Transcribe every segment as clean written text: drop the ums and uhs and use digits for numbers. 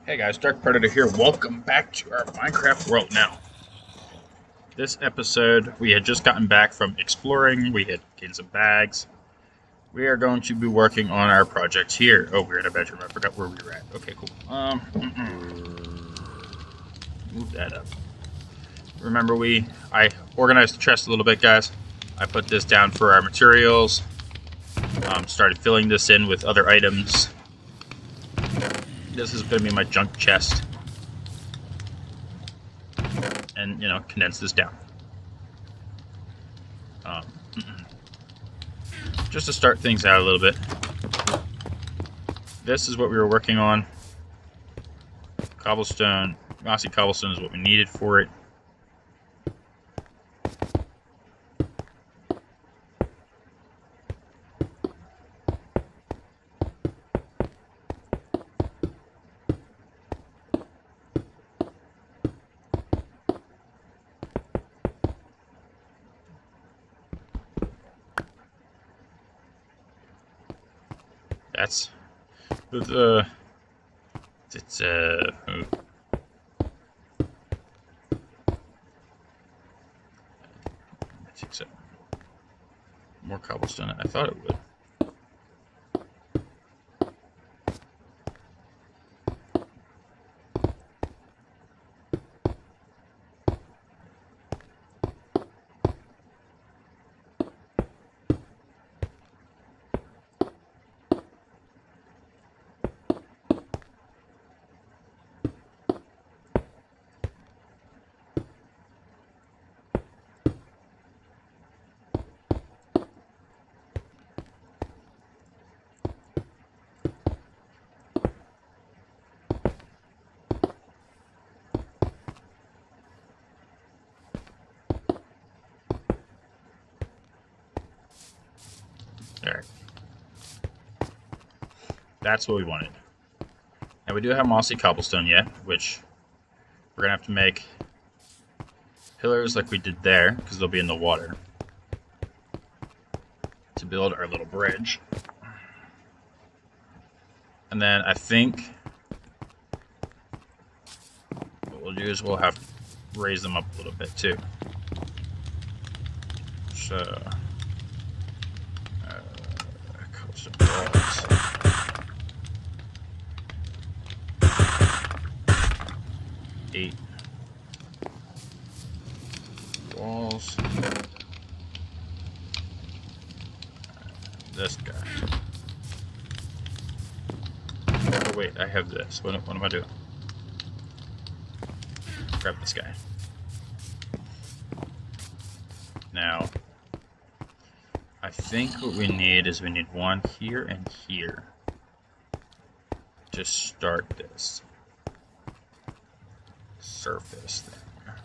Hey guys, Dark Predator here. Welcome back to our Minecraft world. Now, this episode, we had just gotten back from exploring. We had gained some bags. We are going to be working on our project here. Oh, we're in a bedroom. I forgot where we were at. Okay, cool. Move that up. Remember, I organized the chest a little bit, guys. I put this down for our materials. Started filling this in with other items. This is going to be my junk chest. And, condense this down. Just to start things out a little bit. This is what we were working on. Cobblestone. Mossy cobblestone is what we needed for it. That's it's I think so. More cobblestone. I thought it would. There. That's what we wanted. Now we do have mossy cobblestone yet, which we're gonna have to make pillars like we did there, because they'll be in the water, to build our little bridge. And then I think what we'll do is we'll have to raise them up a little bit too. So, cobblestone walls. Eight walls. This guy. Oh wait, I have this. What am I doing? Grab this guy. Now, I think what we need is we need one here and here to start this surface there.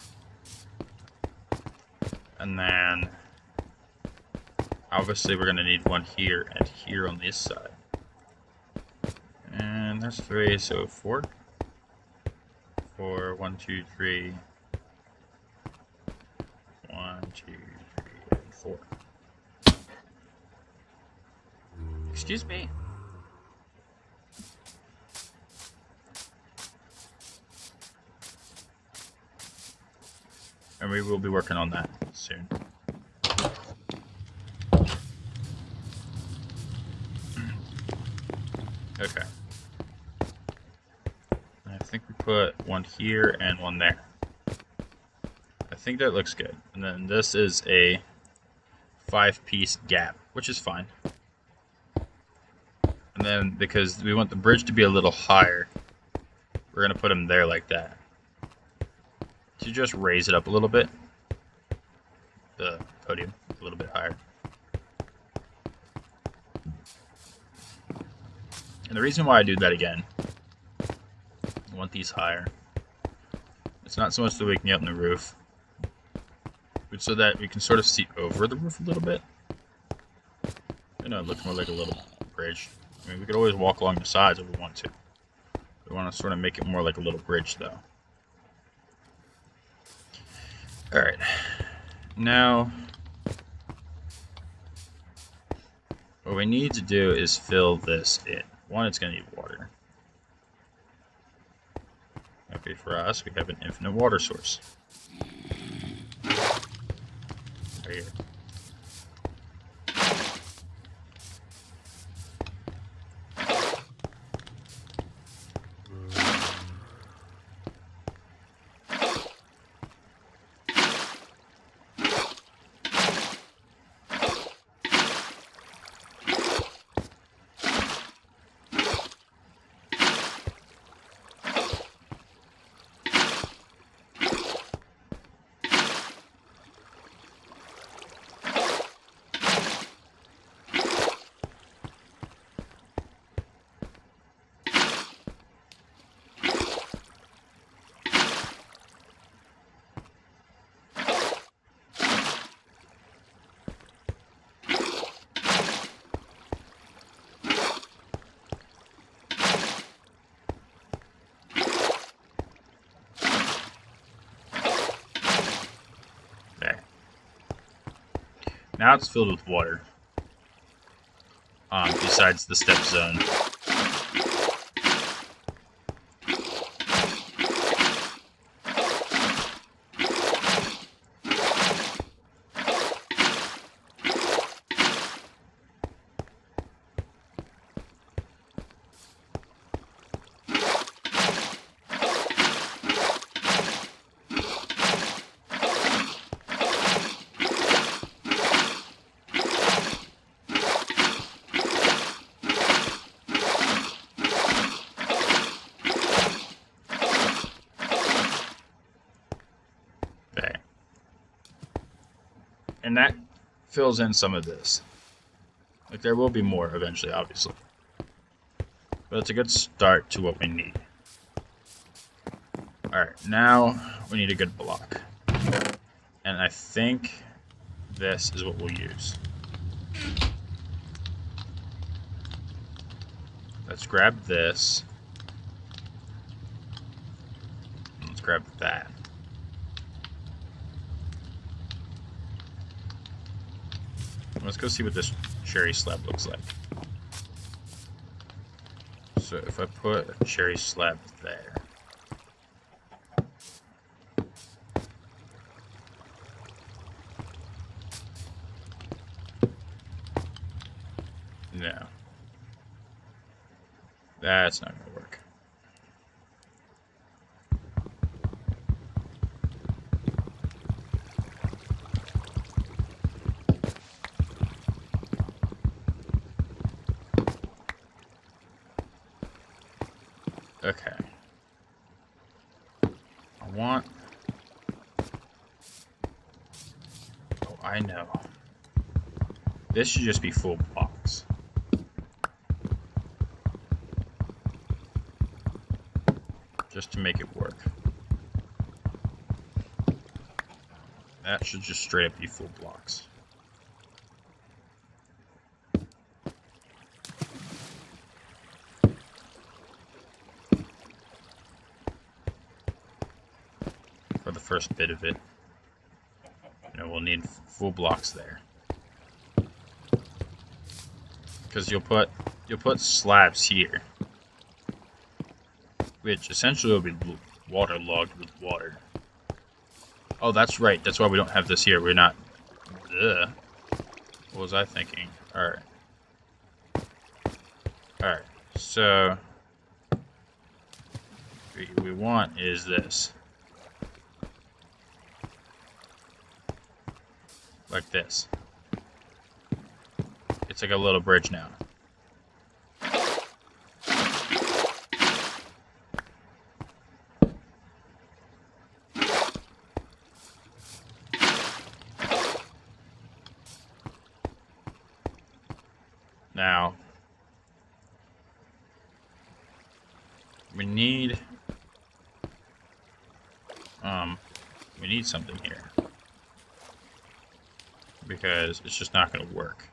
And then obviously we're going to need one here and here on this side. And that's 3, so 4. 4, 1, 2, 3. 1, 2, 3, and 4. Excuse me. And we will be working on that soon. Okay. I think we put one here and one there. I think that looks good. And then this is a 5-piece gap, which is fine. And then because we want the bridge to be a little higher, we're going to put them there like that. To just raise it up a little bit. The podium a little bit higher. And the reason why I do that again, I want these higher. It's not so much so we can get up on the roof, but so that we can sort of see over the roof a little bit. You know, it looks more like a little bridge. I mean, we could always walk along the sides if we want to. We want to sort of make it more like a little bridge, though. Alright. Now, what we need to do is fill this in. One, it's going to need water. Luckily for us, we have an infinite water source. Right here. There. Now it's filled with water. Besides the step zone. And that fills in some of this. Like, there will be more eventually, obviously. But it's a good start to what we need. Alright, now we need a good block. And I think this is what we'll use. Let's grab this. Let's grab that. Let's go see what this cherry slab looks like. So if I put a cherry slab there. No. That's not going to work. Okay. I want... Oh, I know. This should just be full blocks. Just to make it work. That should just straight up be full blocks. For the first bit of it. You know, we'll need full blocks there. Because you'll put slabs here. Which essentially will be waterlogged with water. Oh, that's right. That's why we don't have this here. We're not... Ugh. What was I thinking? Alright. Alright. So... what we want is this. Like this. It's like a little bridge now. Now, we need something here because it's just not going to work.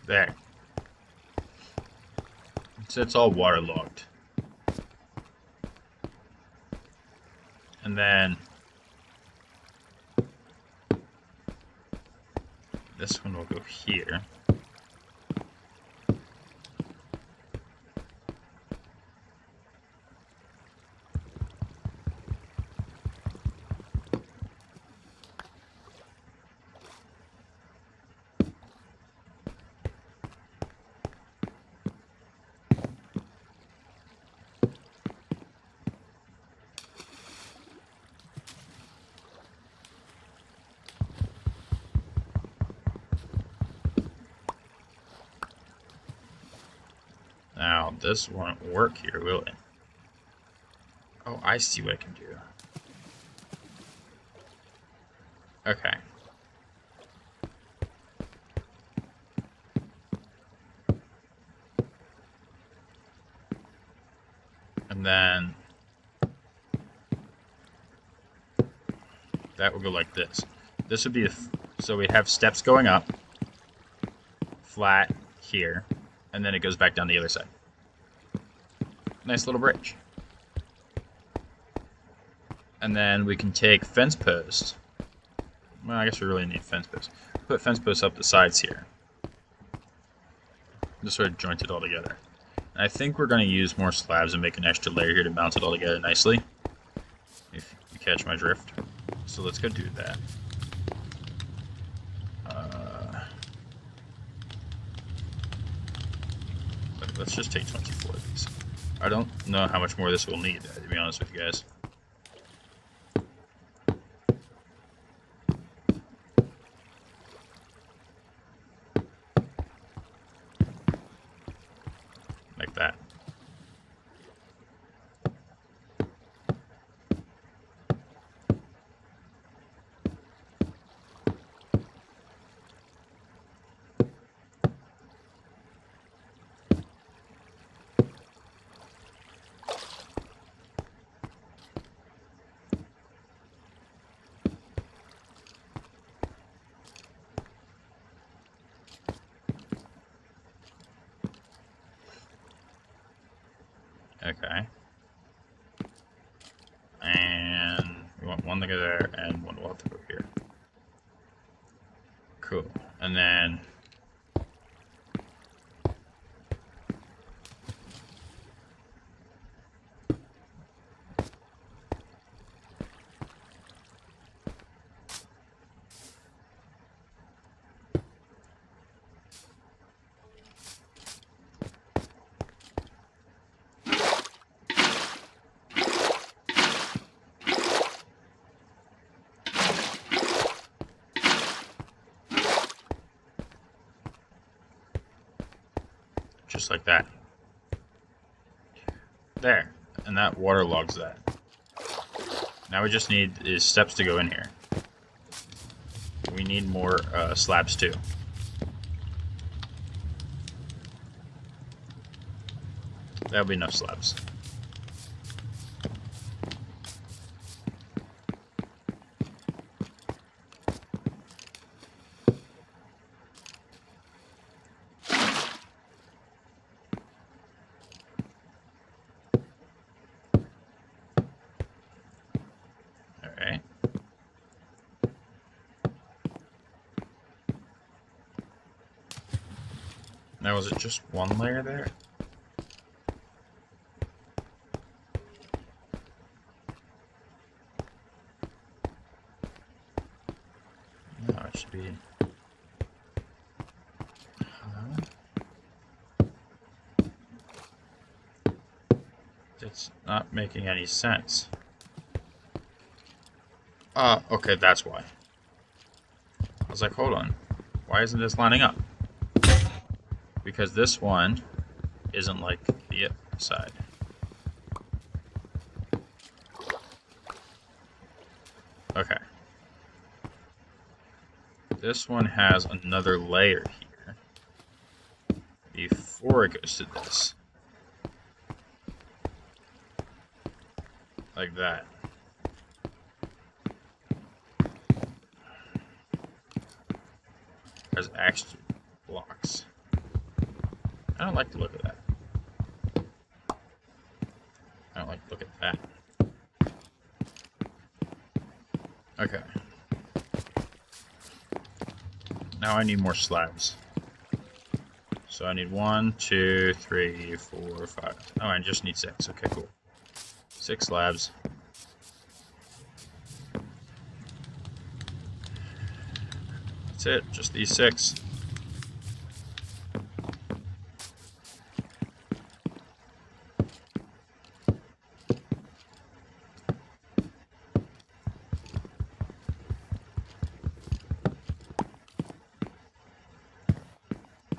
There. So it's all waterlogged. And then this one will go here. Now, this won't work here, will it? Oh, I see what I can do. Okay. And then that will go like this. This would be, so we have steps going up, flat here, and then it goes back down the other side. Nice little bridge. And then we can take fence posts. Well, I guess we really need fence posts. Put fence posts up the sides here. Just sort of joint it all together. And I think we're going to use more slabs and make an extra layer here to mount it all together nicely. If you catch my drift. So let's go do that. Let's just take 24 of these. I don't know how much more this will need, to be honest with you guys. Like that. Okay. And we want one to go there, and one will have to go here. Cool. And then just like that. There. And that waterlogs that. Now we just need is steps to go in here. We need more slabs too. That'll be enough slabs. Alright. Now was it just one layer there? No, it should be... It's not making any sense. Okay, that's why. I was like, hold on. Why isn't this lining up? Because this one isn't like the other side. Okay. This one has another layer here before it goes to this. Like that. There's extra blocks. I don't like the look of that. I don't like the look at that. Okay. Now I need more slabs. So I need 1, 2, 3, 4, 5. Oh, I just need 6. Okay, cool. 6 slabs. That's it. Just these 6.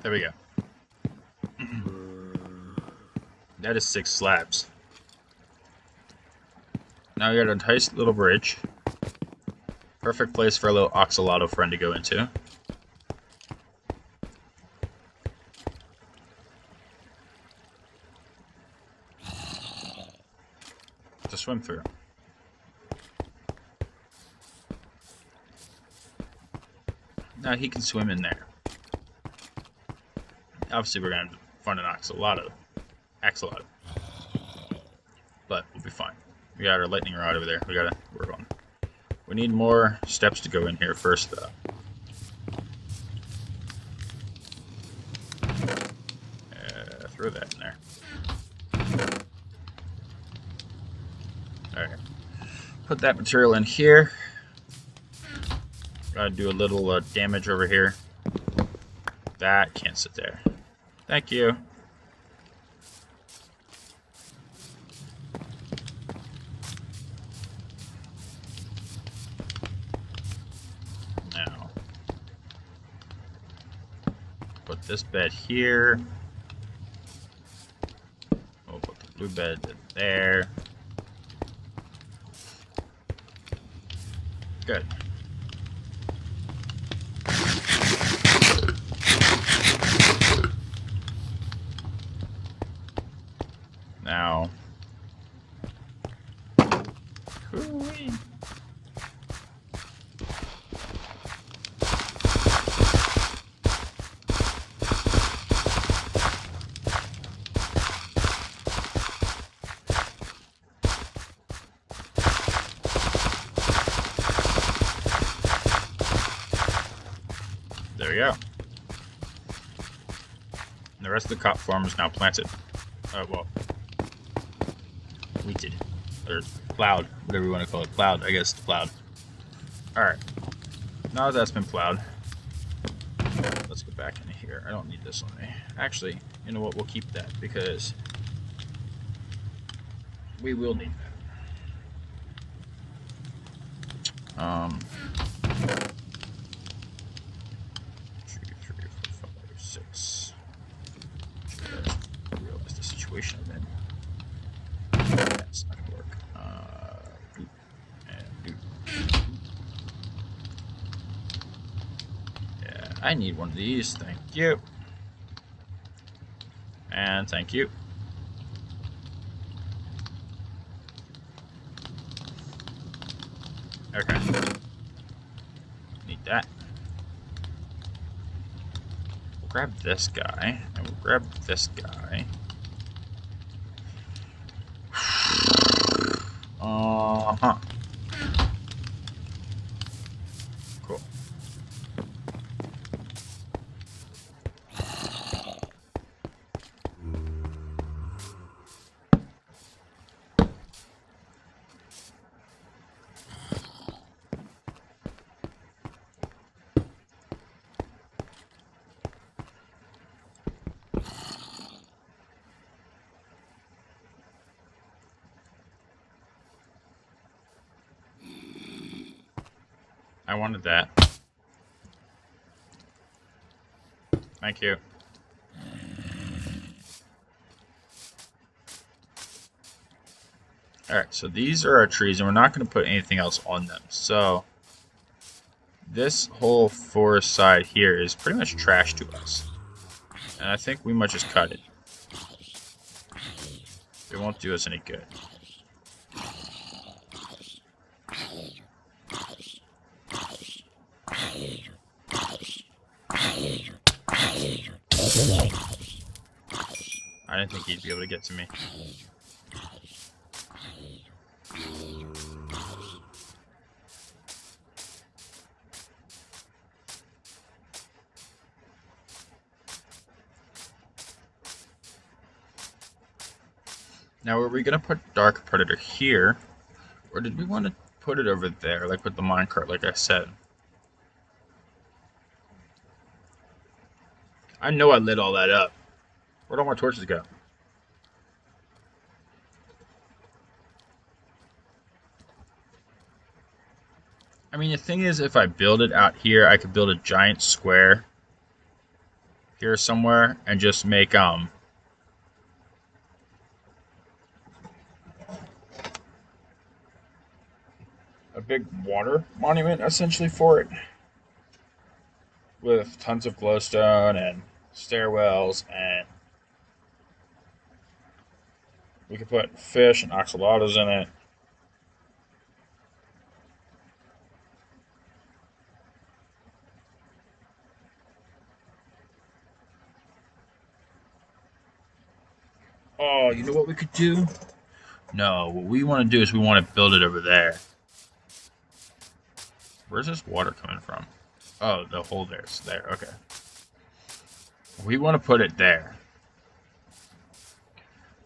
There we go. That is 6 slabs. Now we got a nice little bridge. Perfect place for a little axolotl friend to go into. To swim through. Now he can swim in there. Obviously we're going to find an axolotl. But we'll be fine. We got our lightning rod over there. We gotta work on. We need more steps to go in here first, though. Throw that in there. Alright. Put that material in here. Gotta do a little damage over here. That can't sit there. Thank you. Now, put this bed here. We'll put the blue bed there. Good. Now, hoo-wee. There we go. And the rest of the cop farm is now planted. Well, weeded. Or plowed, whatever you want to call it. Plowed, I guess it's plowed. Alright. Now that that's been plowed, let's go back into here. I don't need this on me. Actually, you know what? We'll keep that because we will need that. 2, 3, 4, 5, 6. I realize the situation I'm in. That's not gonna work. Doop, and doop. Yeah, I need one of these. Thank you. And thank you. Okay. Need that. We'll grab this guy, and we'll grab this guy. Uh-huh. Cool. I wanted that. Thank you. Alright, so these are our trees, and we're not going to put anything else on them. So, this whole forest side here is pretty much trash to us. And I think we might just cut it. It won't do us any good. didn't think he'd be able to get to me. Now, were we going to put Dark Predator here? Or did we want to put it over there, like with the minecart, like I said? I know I lit all that up. Where'd all my torches go? I mean, the thing is, if I build it out here, I could build a giant square here somewhere and just make, a big water monument, essentially, for it. With tons of glowstone and stairwells, and we could put fish and axolotls in it. Oh, you know what we could do? No, what we want to do is we want to build it over there. Where's this water coming from? Oh, the hole there's there. Okay. We want to put it there.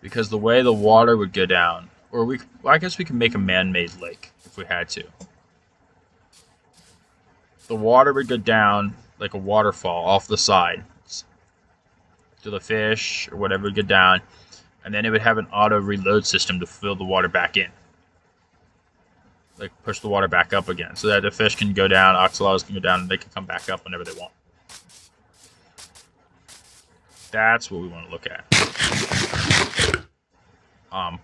Because the way the water would go down, or well, I guess we can make a man-made lake if we had to. The water would go down like a waterfall off the sides to the fish or whatever would go down, and then it would have an auto reload system to fill the water back in. Like push the water back up again, so that the fish can go down, axolotls can go down, and they can come back up whenever they want. That's what we want to look at.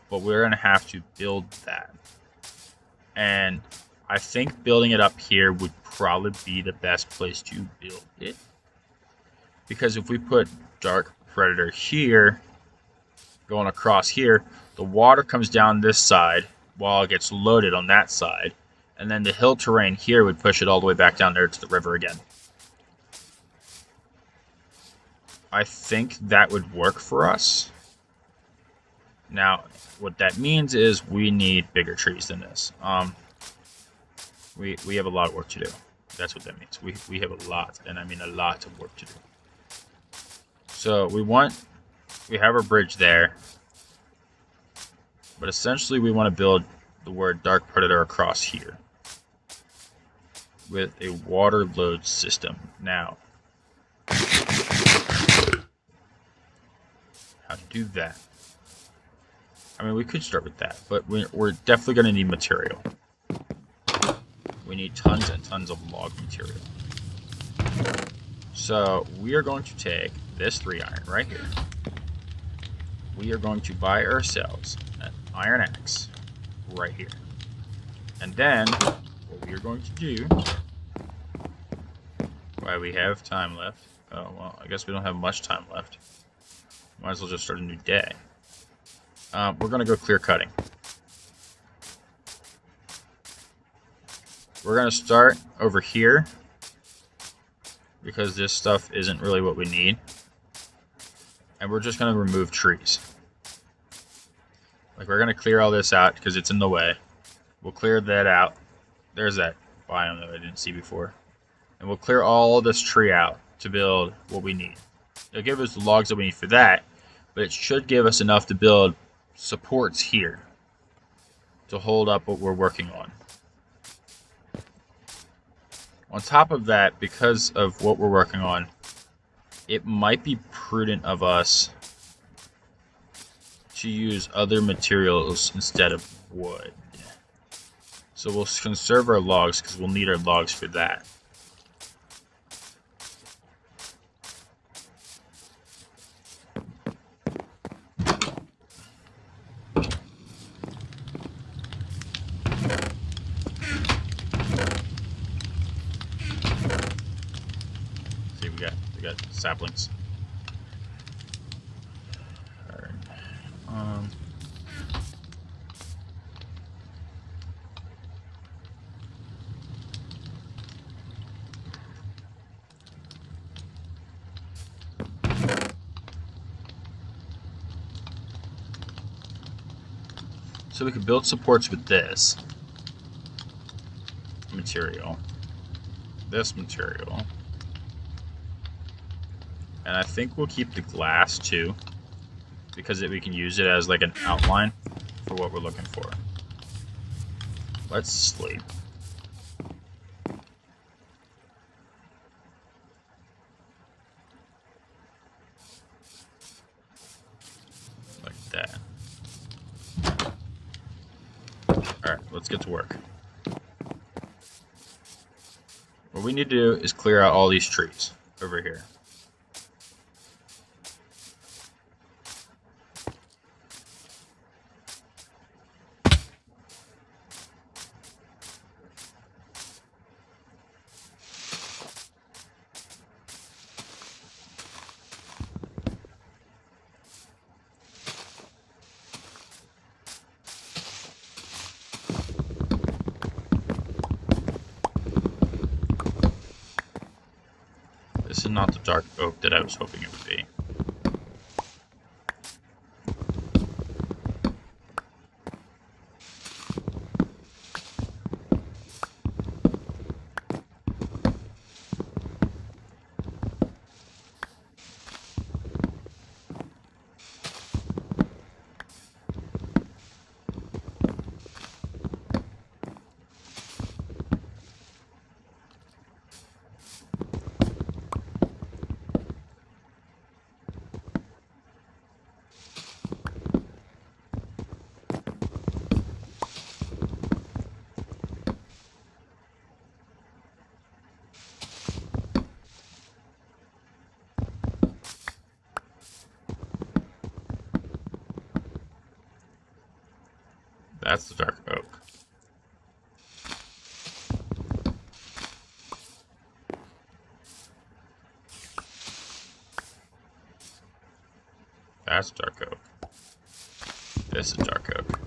But we're gonna have to build that, and I think building it up here would probably be the best place to build it, because if we put Dark Predator here, going across here, the water comes down this side while it gets loaded on that side, and then the hill terrain here would push it all the way back down there to the river again. I think that would work for us. Now, what that means is we need bigger trees than this. We have a lot of work to do. That's what that means. We have a lot, and I mean a lot of work to do. So we have our bridge there, but essentially we want to build the word Dark Predator across here with a water load system. Now, how to do that? I mean, we could start with that, but we're definitely going to need material. We need tons and tons of log material. So we are going to take this 3 iron right here. We are going to buy ourselves an iron axe right here. And then what we are going to do, while we have time left, oh well, I guess we don't have much time left. Might as well just start a new day. We're going to go clear cutting. We're going to start over here because this stuff isn't really what we need. And we're just going to remove trees. Like, we're going to clear all this out because it's in the way. We'll clear that out. There's that biome that I didn't see before. And we'll clear all this tree out to build what we need. It'll give us the logs that we need for that, but it should give us enough to build supports here to hold up what we're working on. On top of that, because of what we're working on, it might be prudent of us to use other materials instead of wood. So we'll conserve our logs because we'll need our logs for that. See, we got saplings. All right. So we could build supports with this material, this material, and I think we'll keep the glass too, because we can use it as like an outline for what we're looking for. Let's sleep. Like that. Alright, let's get to work. What we need to do is clear out all these trees over here. This is not the dark oak that I was hoping it would be. That's the dark oak. That's dark oak. This is dark oak.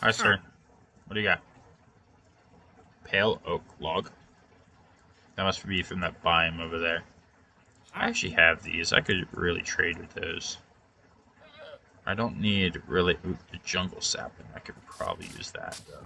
Hi, sir. What do you got? Pale oak log. That must be from that biome over there. I actually have these. I could really trade with those. I don't need really the jungle sapling. I could probably use that though.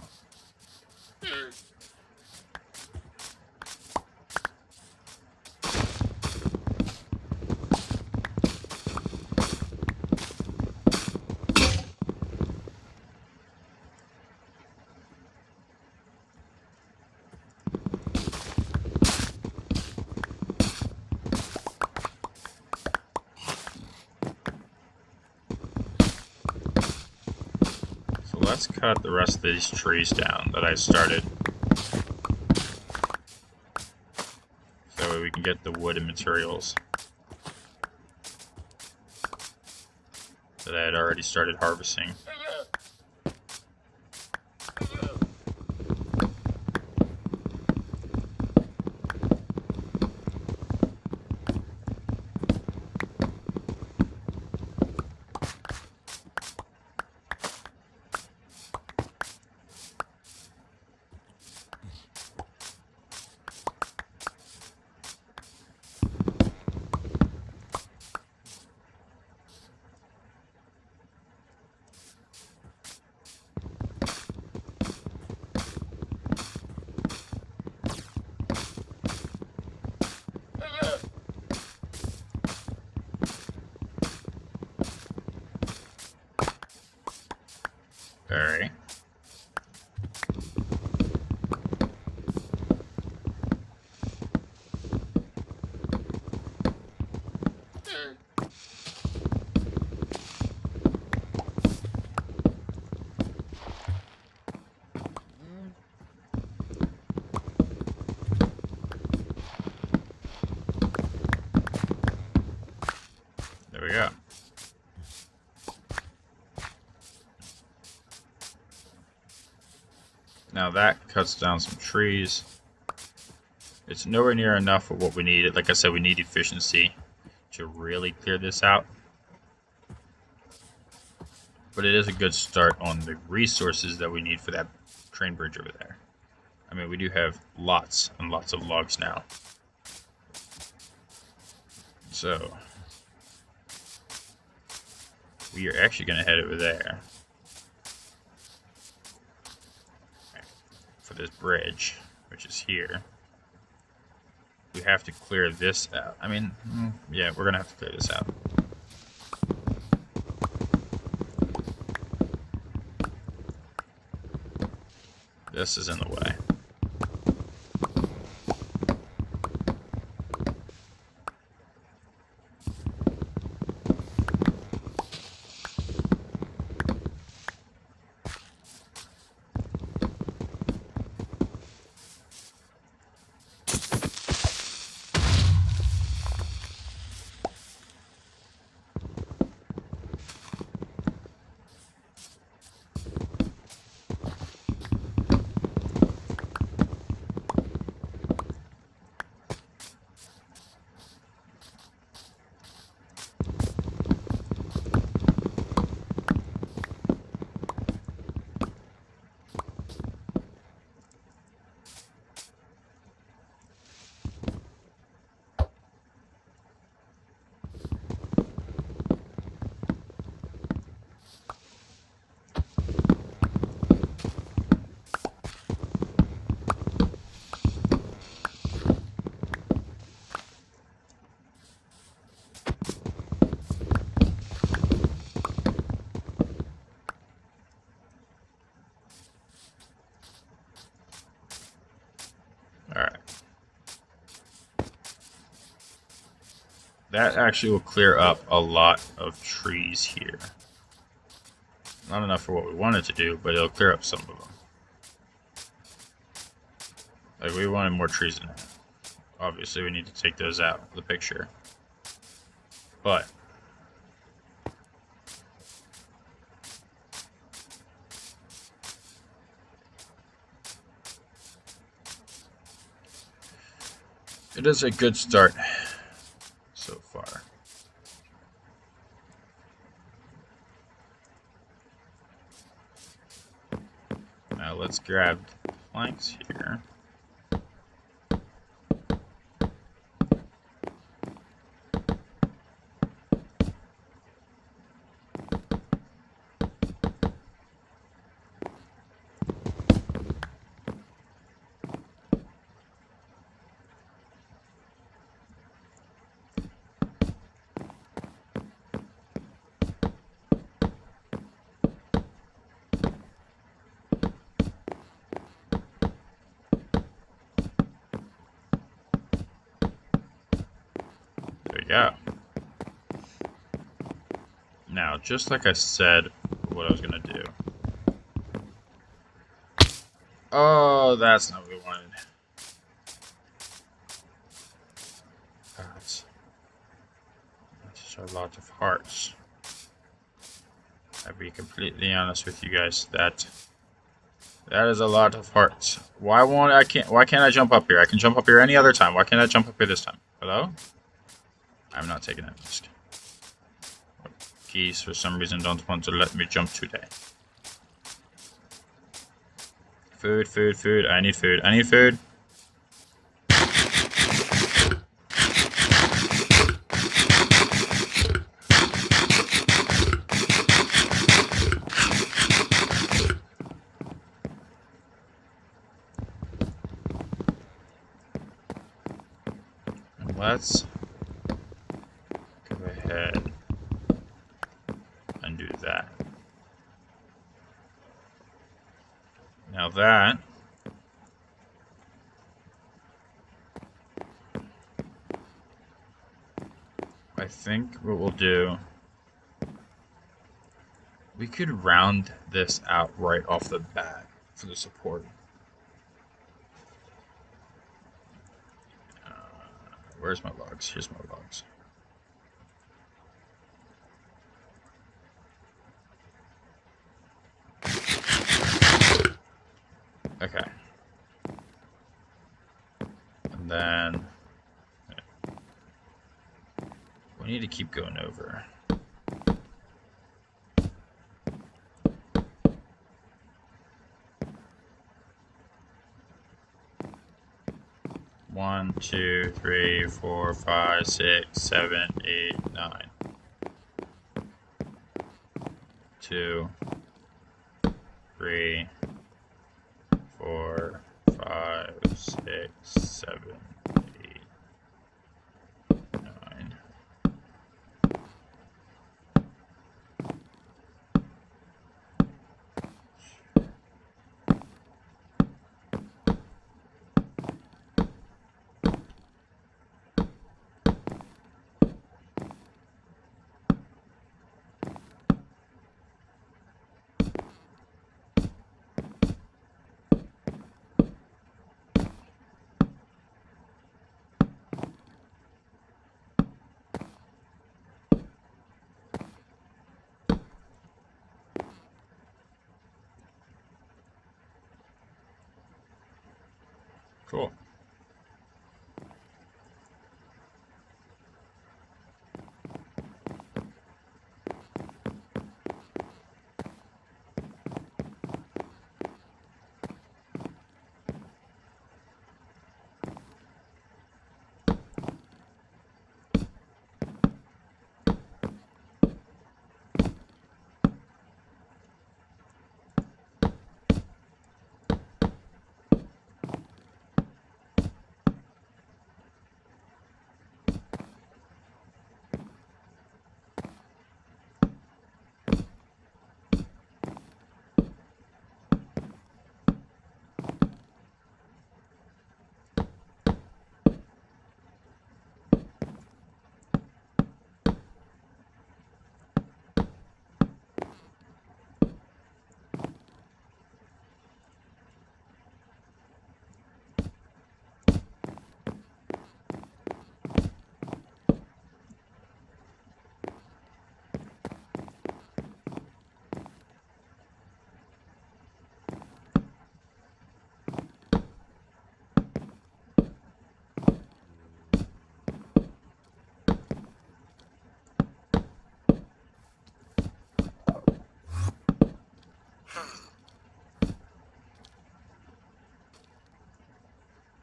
So let's cut the rest of these trees down that I started. So that way we can get the wood and materials that I had already started harvesting. Alright. There we go. Now that cuts down some trees. It's nowhere near enough for what we need. Like I said, we need efficiency to really clear this out. But it is a good start on the resources that we need for that train bridge over there. I mean, we do have lots and lots of logs now. So we are actually going to head over there for this bridge, which is here. We have to clear this out. I mean, yeah, we're going to have to clear this out. This is in the way. That actually will clear up a lot of trees here. Not enough for what we wanted to do, but it'll clear up some of them. Like, we wanted more trees in there. Obviously, we need to take those out of the picture. But it is a good start so far. Now let's grab the planks here. Yeah. Now, just like I said, what I was gonna do. Oh, that's not what we wanted. That's a lot of hearts. I'll be completely honest with you guys. That is a lot of hearts. Why can't I jump up here? I can jump up here any other time. Why can't I jump up here this time? Hello? I'm not taking that risk. Geese, for some reason, don't want to let me jump today. Food, food, food. I need food. I need food. And let's go ahead and do that. Now that I think what we'll do, we could round this out right off the bat for the support. Where's my logs? Here's my logs. Okay. And then we need to keep going over. One, two, three, 4, 5, 6, 7, 8, 9. 2, 3, 4, 5, 6, 7, 8, 9. Cool.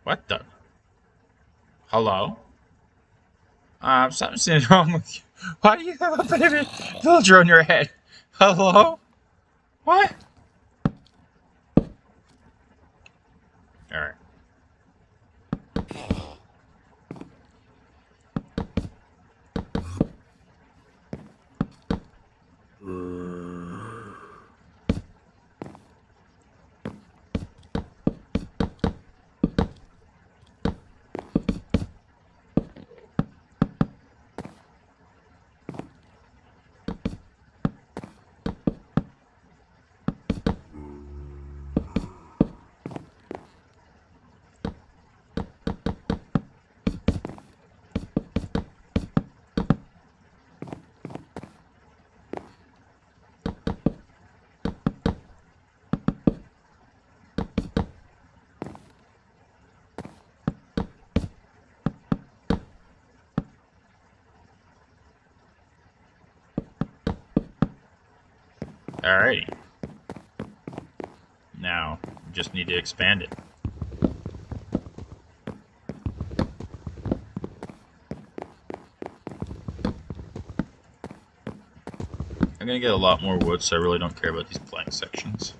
What the? Hello? Something seems wrong with you. Why do you have a baby villager on your head? Hello? What? Alright. Alrighty. Now, we just need to expand it. I'm gonna get a lot more wood, so I really don't care about these plank sections.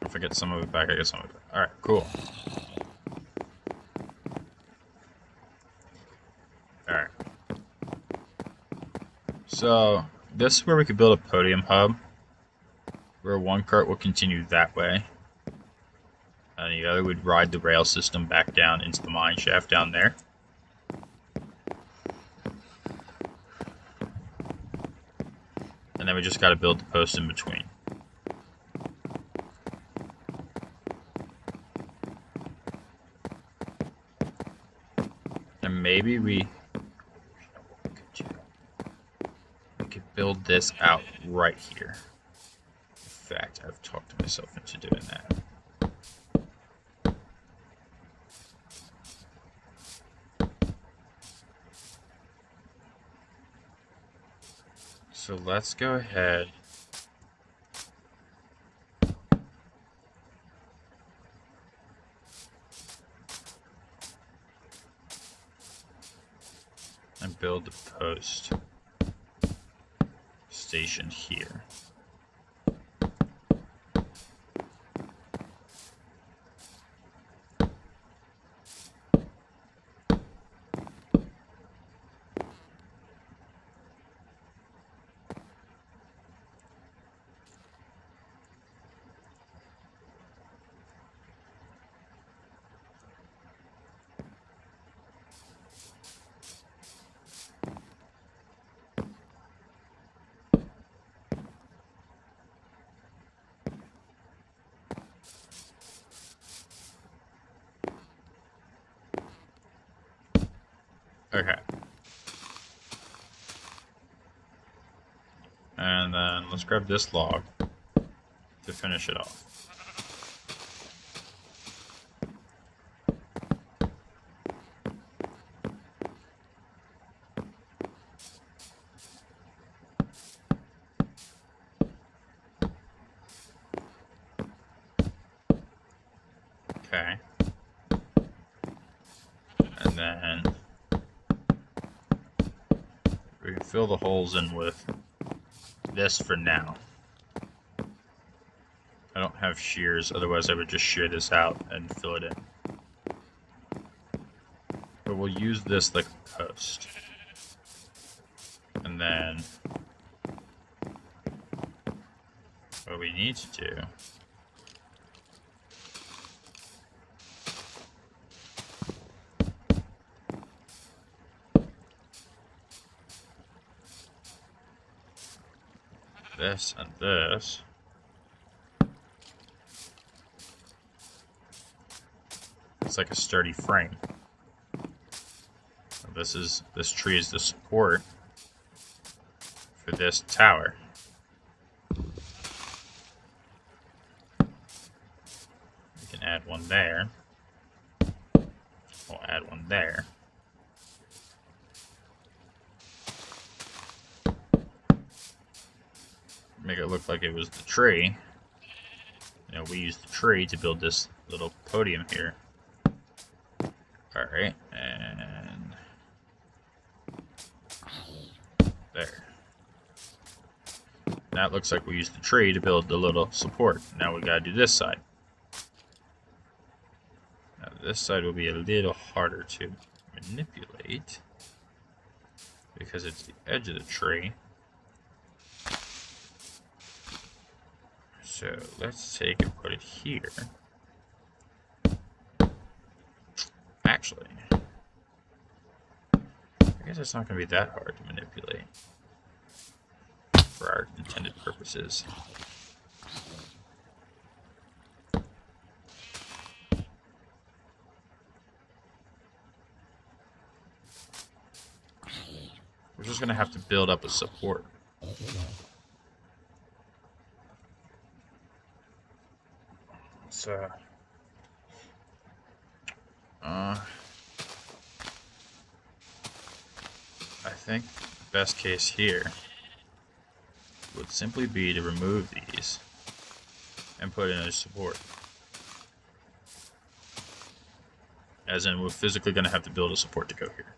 If I get some of it back, I get some of it back. Alright, cool. Alright. So, this is where we could build a podium hub, where one cart will continue that way, and the other would ride the rail system back down into the mine shaft down there. And then we just gotta build the post in between. And maybe we could build this out right here. In fact, I've talked myself into doing that. So let's go ahead and build the post station here. Okay. And then let's grab this log to finish it off. Okay. And then we can fill the holes in with this for now. I don't have shears, otherwise I would just shear this out and fill it in. But we'll use this like a post. And then what we need to do this and this. It's like a sturdy frame. This tree is the support for this tower. We can add one there. We'll add one there. Make it look like it was the tree. You know, we used the tree to build this little podium here. Alright, and there. Now it looks like we used the tree to build the little support. Now we gotta do this side. Now this side will be a little harder to manipulate because it's the edge of the tree. So let's take and put it here. Actually, I guess it's not going to be that hard to manipulate for our intended purposes. We're just going to have to build up a support. So, I think the best case here would simply be to remove these and put in a support. As in, we're physically going to have to build a support to go here.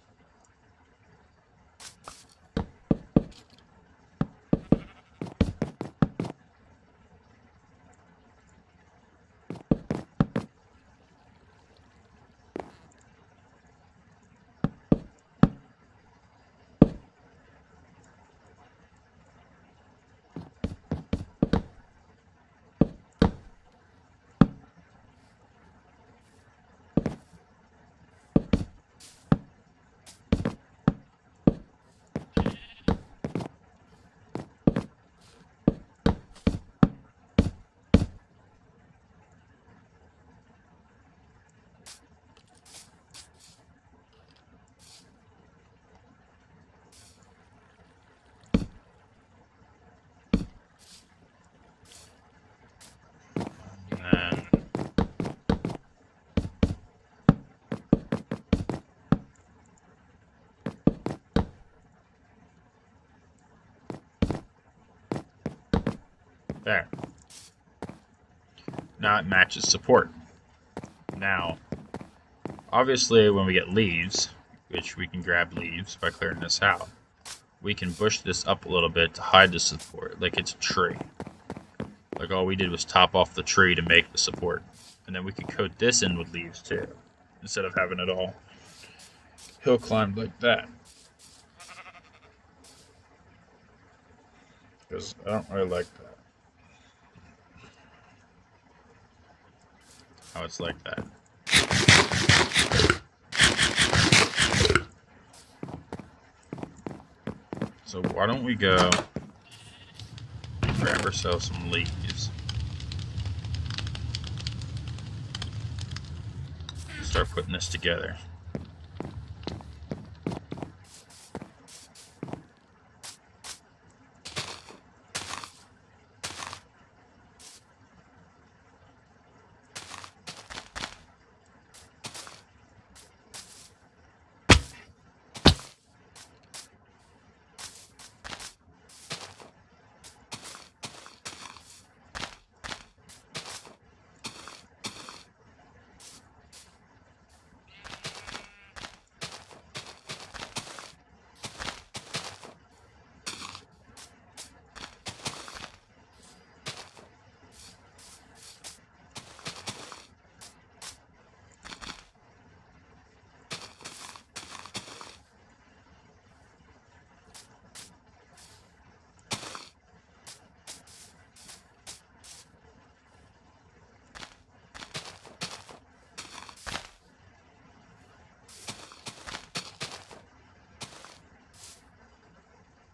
There. Now it matches support. Now, obviously when we get leaves, which we can grab leaves by clearing this out, we can bush this up a little bit to hide the support, like it's a tree. Like all we did was top off the tree to make the support. And then we could coat this in with leaves too, instead of having it all hill climbed like that. Because I don't really like that. How it's like that. So why don't we go grab ourselves some leaves. Start putting this together.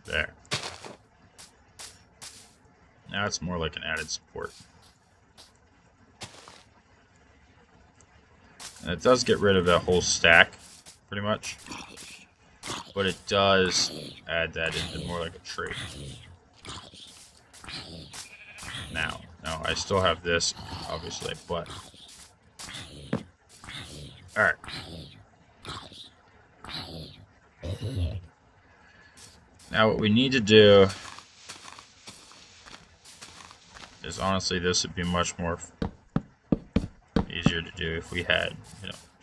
There. Now it's more like an added support. And it does get rid of that whole stack, pretty much. But it does add that into more like a tree. Now I still have this, obviously, but... Alright. Now what we need to do Is honestly, this would be much more easier to do if we had,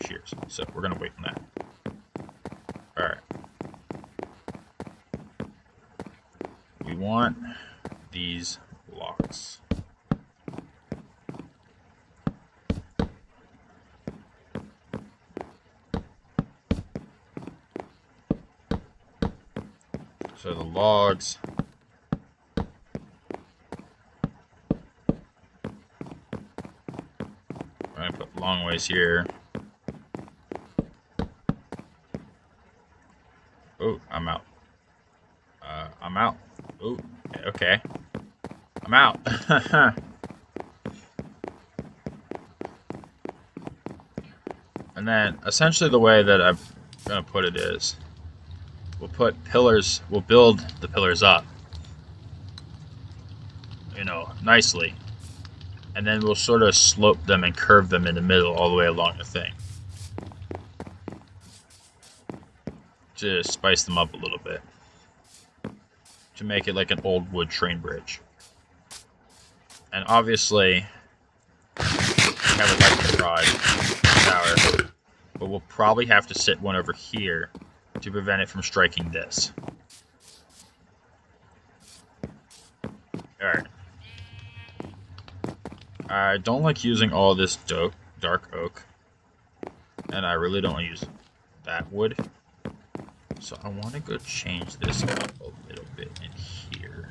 shears. So we're gonna wait on that. All right. We want these blocks. So the logs. I'm gonna put long ways here. Oh, I'm out. I'm out. Oh, okay. I'm out. And then essentially the way that I'm gonna put it is we'll put pillars, we'll build the pillars up, nicely. And then we'll sort of slope them and curve them in the middle all the way along the thing. To spice them up a little bit. To make it like an old wood train bridge. And obviously, we have it like the garage tower. But we'll probably have to sit one over here to prevent it from striking this. Alright. I don't like using all this dark oak. And I really don't want to use that wood. So I want to go change this up a little bit in here.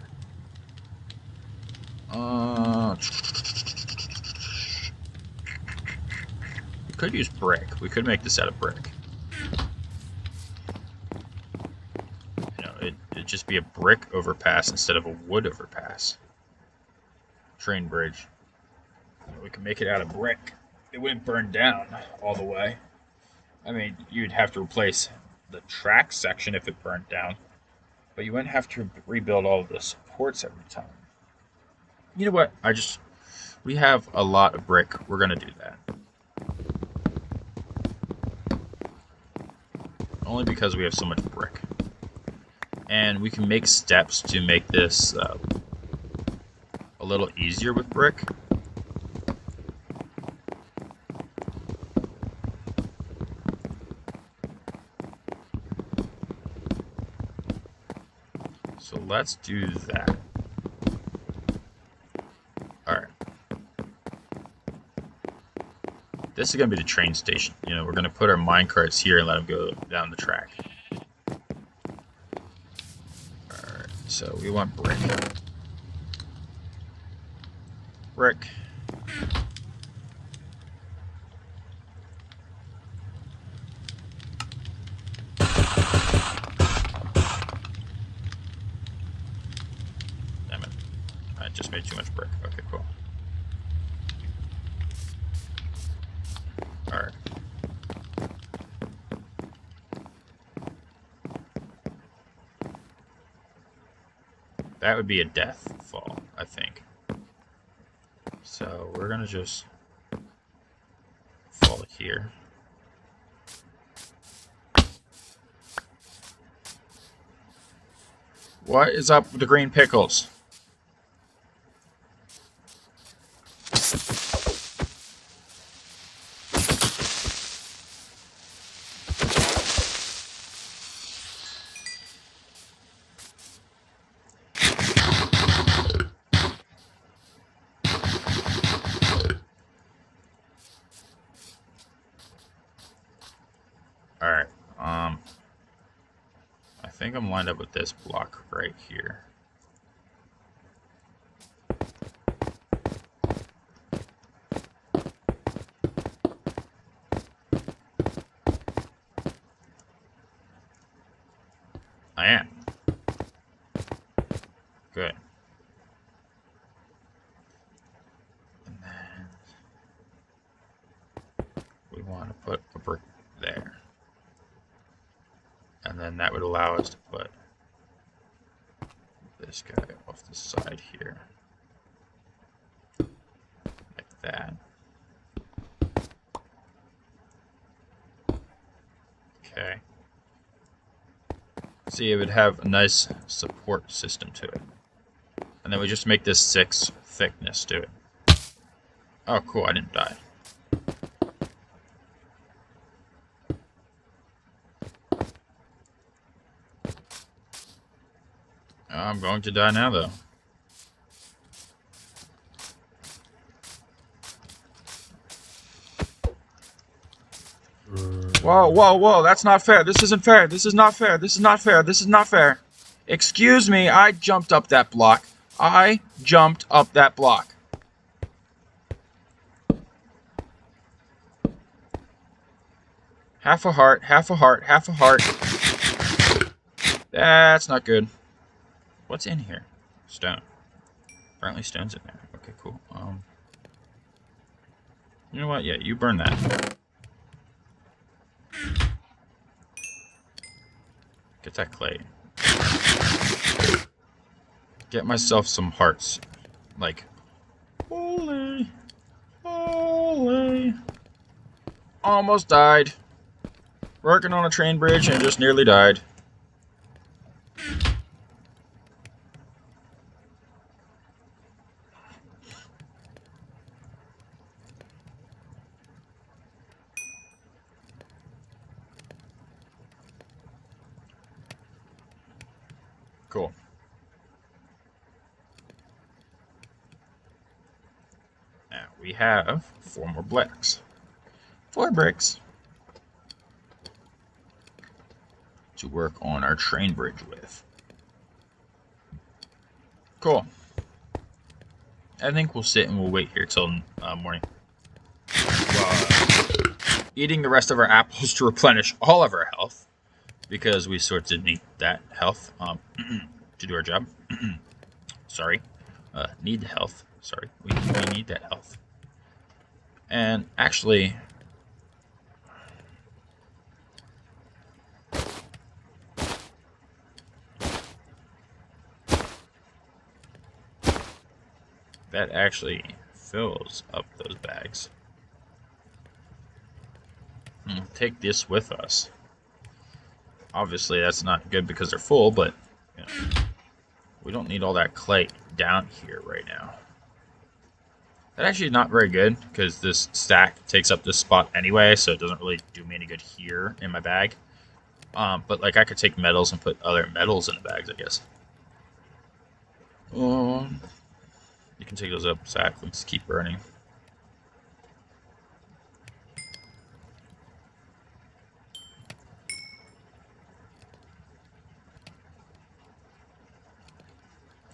We could use brick. We could make this out of brick. It'd just be a brick overpass instead of a wood overpass. Train bridge. We can make it out of brick. It wouldn't burn down all the way. I mean, you'd have to replace the track section if it burnt down, but you wouldn't have to rebuild all of the supports every time. You know what? We have a lot of brick. We're gonna do that. Only because we have so much brick. And we can make steps to make this a little easier with brick. So let's do that. Alright. This is going to be the train station. We're going to put our mine carts here and let them go down the track. Alright, so we want brick. Brick. Damn it. I just made too much brick. Okay, cool. Alright. That would be a death fall, I think. So we're gonna just fall here. What is up with the green pickles? Alright, I think I'm lined up with this block right here. I am. Good. And then we want to put a brick there. And then that would allow us to put this guy off the side here. Like that. Okay. See, it would have a nice support system to it. And then we just make this 6 thickness to it. Oh, cool, I didn't die. I'm going to die now, though. Whoa, whoa, whoa, that's not fair. This isn't fair. This is not fair. This is not fair. This is not fair. Excuse me, I jumped up that block. I jumped up that block. Half a heart, half a heart, half a heart. That's not good. What's in here? Stone. Apparently stone's in there. Okay, cool. You know what? Yeah, you burn that. Get that clay. Get myself some hearts. Like, holy, holy. Almost died. Working on a train bridge and just nearly died. Cool. Now we have 4 more bricks. 4 bricks to work on our train bridge with. Cool. I think we'll sit and we'll wait here till morning. Eating the rest of our apples to replenish all of our health, because we sort of need that health to do our job. Sorry. Need the health. Sorry. We need that health. And actually, that actually fills up those bags. We'll take this with us. Obviously, that's not good because they're full, but you know, we don't need all that clay down here right now. That actually is not very good because this stack takes up this spot anyway, so it doesn't really do me any good here in my bag. But like I could take metals and put other metals in the bags, I guess. You can take those up, Zach. Let's keep burning.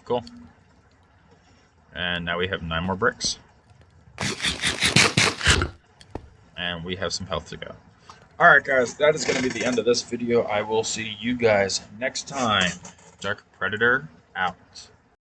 Cool. And now we have 9 more bricks. And we have some health to go. Alright guys, that is going to be the end of this video. I will see you guys next time. Dark Predator out.